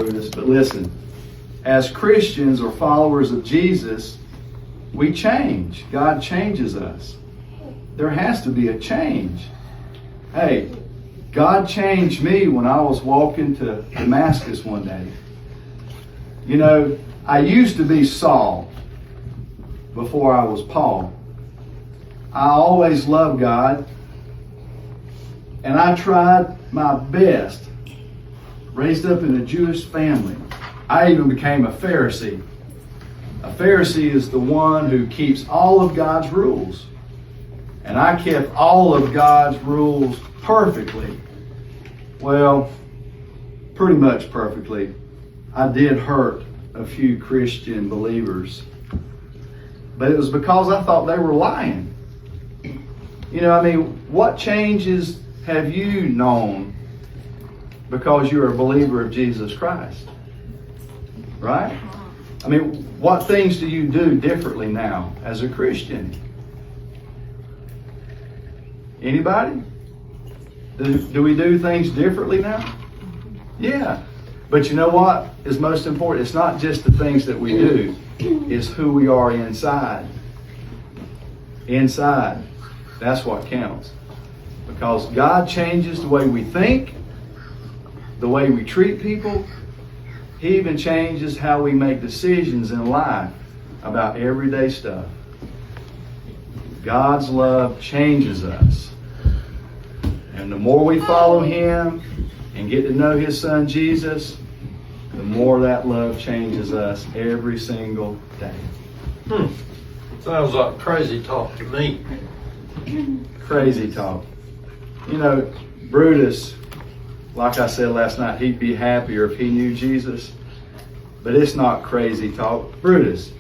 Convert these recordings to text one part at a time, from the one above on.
Brutus, but listen. As Christians or followers of Jesus, we change. God changes us. There has to be a change. Hey, God changed me when I was walking to Damascus one day. You know, I used to be Saul before I was Paul. I always loved God, and I tried my best. Raised up in a Jewish family. I even became a Pharisee. A Pharisee is the one who keeps all of God's rules. And I kept all of God's rules perfectly. Well, pretty much perfectly. I did hurt a few Christian believers. But it was because I thought they were lying. You know, I mean, what changes have you known because you're a believer of Jesus Christ? Right? I mean, what things do you do differently now as a Christian? Anybody? Do we do things differently now? Yeah. But you know what is most important? It's not just the things that we do. It's who we are inside. Inside. That's what counts. Because God changes the way we think, the way we treat people. He even changes how we make decisions in life about everyday stuff. God's love changes us. And the more we follow Him and get to know His Son Jesus, the more that love changes us every single day. Sounds like crazy talk to me. Crazy talk. You know, Brutus, like I said last night, he'd be happier if he knew Jesus. But it's not crazy talk. Brutus,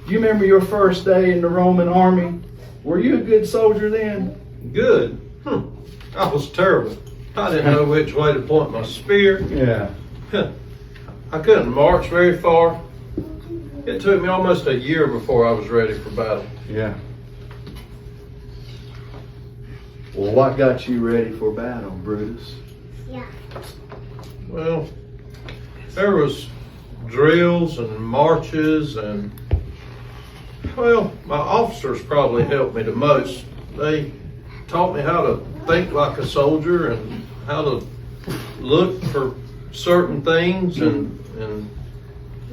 do you remember your first day in the Roman army? Were you a good soldier then? Good? I was terrible. I didn't know which way to point my spear. Yeah. I couldn't march very far. It took me almost a year before I was ready for battle. Yeah. Well, what got you ready for battle, Brutus? Yeah. Well, there was drills and marches and, well, my officers probably helped me the most. They taught me how to think like a soldier and how to look for certain things and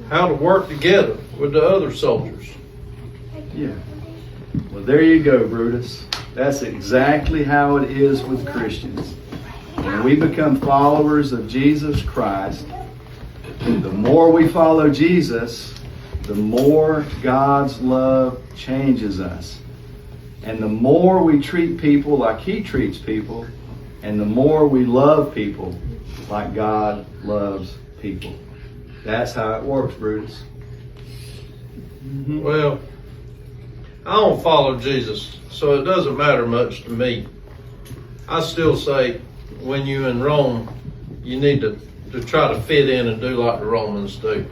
how to work together with the other soldiers. Yeah. Well, there you go, Brutus. That's exactly how it is with Christians. When we become followers of Jesus Christ, the more we follow Jesus, the more God's love changes us. And the more we treat people like He treats people, and the more we love people like God loves people. That's how it works, Brutus. Well, I don't follow Jesus, so it doesn't matter much to me. I still say when you're in Rome, you need to try to fit in and do like the Romans do.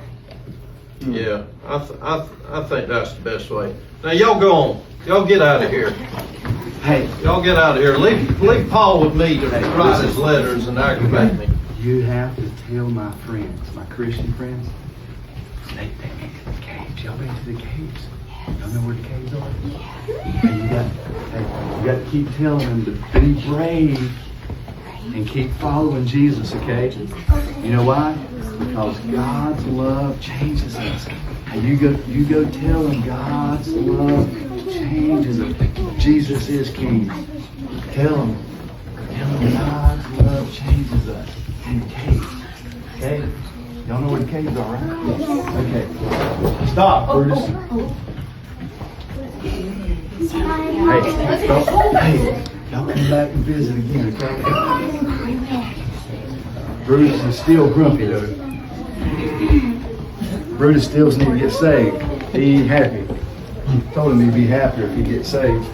Yeah, I think that's the best way. Now y'all go on. Y'all get out of here. Hey, Y'all get out of here. Leave Paul with me to write his letters and aggravate me. you have to tell my friends, my Christian friends, they went to the caves. Y'all been to the caves? Y'all know where the caves are? And you got to keep telling them to be brave and keep following Jesus, okay? You know why? Because God's love changes us. And you go tell them God's love changes us. Jesus is King. Tell them God's love changes us. In the caves. Okay? Y'all know where the caves are, right? Okay. Stop, Brutus. Hey, stop. Hey, y'all come back and visit again, okay? Brutus is still grumpy, though. Brutus still needs to get saved. He ain't happy. Told him he'd be happier if he gets saved.